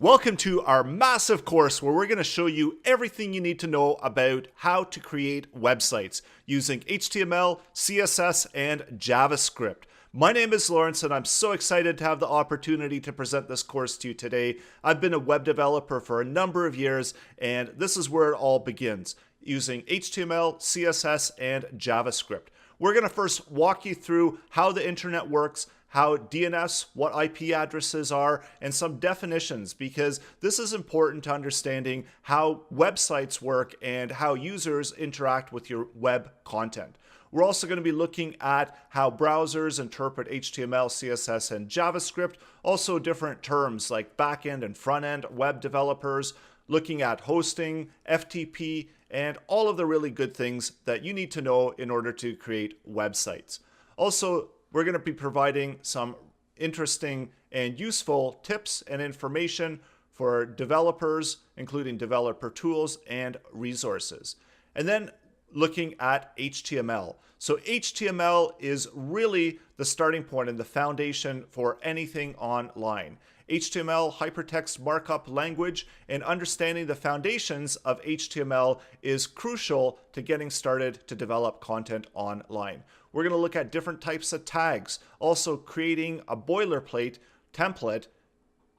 Welcome to our massive course where we're going to show you everything you need to know about how to create websites using HTML, CSS, and JavaScript. My name is Laurence and I'm so excited to have the opportunity to present this course to you today. I've been a web developer for a number of years and this is where it all begins, using HTML, CSS, and JavaScript. We're going to first walk you through how the internet works, how DNS, what IP addresses are, and some definitions, because this is important to understanding how websites work and how users interact with your web content. We're also going to be looking at how browsers interpret HTML, CSS, and JavaScript, also different terms like backend and front-end web developers, looking at hosting, FTP, and all of the really good things that you need to know in order to create websites. Also, we're going to be providing some interesting and useful tips and information for developers, including developer tools and resources. And then looking at HTML. So HTML is really the starting point and the foundation for anything online. HTML, hypertext markup language, and understanding the foundations of HTML is crucial to getting started to develop content online. We're going to look at different types of tags, also creating a boilerplate template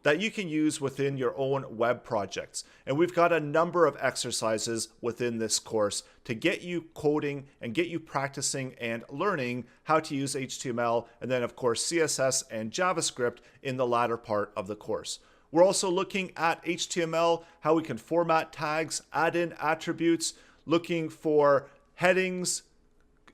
that you can use within your own web projects. And we've got a number of exercises within this course to get you coding and get you practicing and learning how to use HTML and then of course CSS and JavaScript in the latter part of the course. We're also looking at HTML, how we can format tags, add in attributes, looking for headings,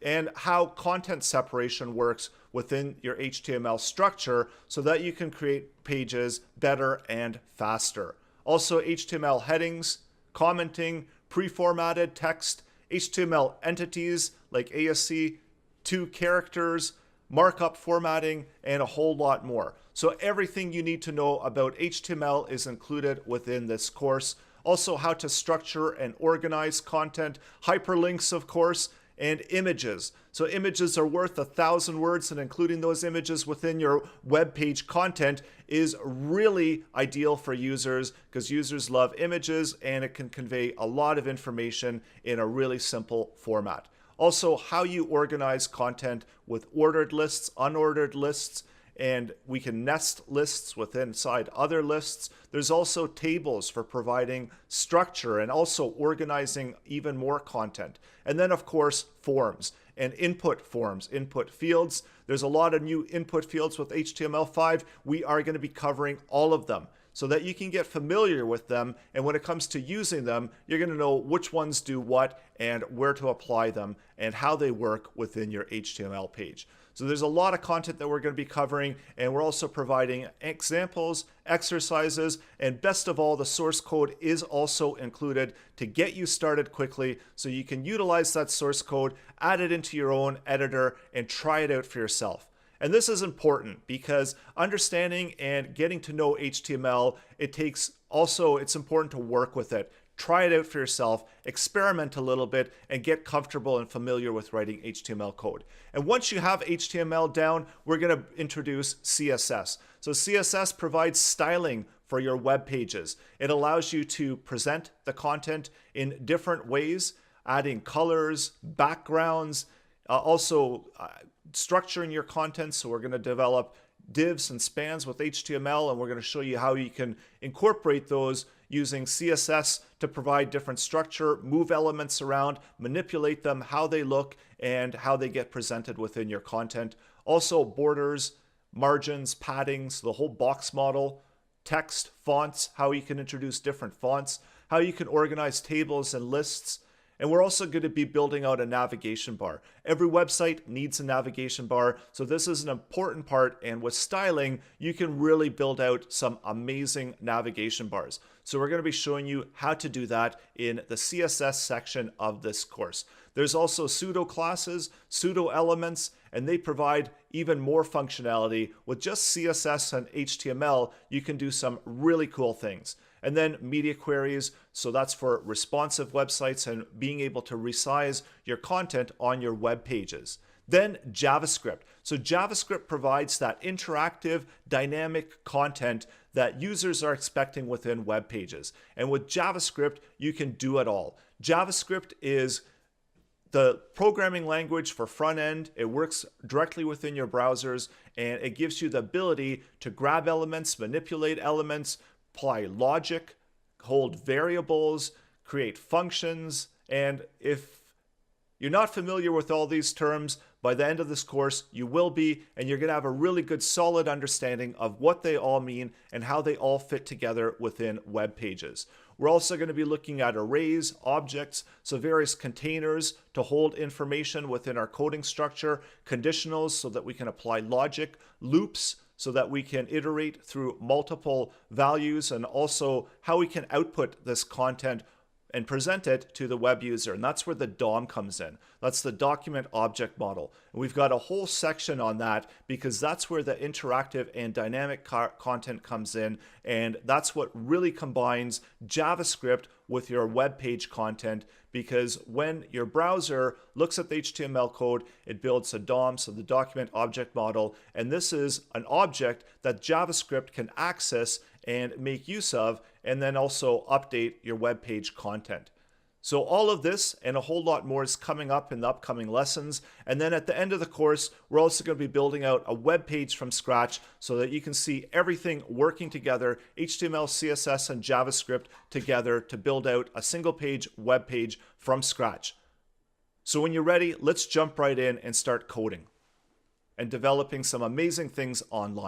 and how content separation works within your HTML structure so that you can create pages better and faster. Also HTML headings, commenting, pre-formatted text, HTML entities like ASC, 2 characters, markup formatting, and a whole lot more. So everything you need to know about HTML is included within this course. Also how to structure and organize content, hyperlinks of course, and images. So images are worth 1,000 words, and including those images within your web page content is really ideal for users because users love images and it can convey a lot of information in a really simple format. Also, how you organize content with ordered lists, unordered lists, and we can nest lists within inside other lists. There's also tables for providing structure and also organizing even more content. And then of course, forms and input forms, input fields. There's a lot of new input fields with HTML5. We are going to be covering all of them so that you can get familiar with them. And when it comes to using them, you're going to know which ones do what and where to apply them and how they work within your HTML page. So there's a lot of content that we're going to be covering, and we're also providing examples, exercises, and best of all, the source code is also included to get you started quickly so you can utilize that source code, add it into your own editor, and try it out for yourself. And this is important because understanding and getting to know HTML, it's important to work with it. Try it out for yourself, experiment a little bit, and get comfortable and familiar with writing HTML code. And once you have HTML down, we're going to introduce CSS. So CSS provides styling for your web pages. It allows you to present the content in different ways, adding colors, backgrounds, structuring your content. So we're going to develop divs and spans with HTML, and we're going to show you how you can incorporate those using CSS to provide different structure, move elements around, manipulate them, how they look, and how they get presented within your content. Also borders, margins, paddings, the whole box model, text, fonts, how you can introduce different fonts, how you can organize tables and lists. And we're also going to be building out a navigation bar. Every website needs a navigation bar, so this is an important part, and with styling, you can really build out some amazing navigation bars. So we're going to be showing you how to do that in the CSS section of this course. There's also pseudo classes, pseudo elements, and they provide even more functionality. With just CSS and HTML, you can do some really cool things. And then media queries, so that's for responsive websites and being able to resize your content on your web pages. Then JavaScript. So JavaScript provides that interactive, dynamic content that users are expecting within web pages. And with JavaScript, you can do it all. JavaScript is the programming language for front end. It works directly within your browsers, and it gives you the ability to grab elements, manipulate elements, apply logic, hold variables, create functions. And if you're not familiar with all these terms, by the end of this course, you will be, and you're going to have a really good, solid understanding of what they all mean and how they all fit together within web pages. We're also going to be looking at arrays, objects, so various containers to hold information within our coding structure, conditionals so that we can apply logic, loops so that we can iterate through multiple values, and also how we can output this content and present it to the web user. And that's where the DOM comes in. That's the document object model. And we've got a whole section on that because that's where the interactive and dynamic content comes in. And that's what really combines JavaScript with your web page content, because when your browser looks at the HTML code, it builds a DOM, so the document object model. And this is an object that JavaScript can access and make use of, and then also update your web page content. So all of this and a whole lot more is coming up in the upcoming lessons. And then at the end of the course, we're also going to be building out a web page from scratch so that you can see everything working together, HTML, CSS, and JavaScript together to build out a single page web page from scratch. So when you're ready, let's jump right in and start coding and developing some amazing things online.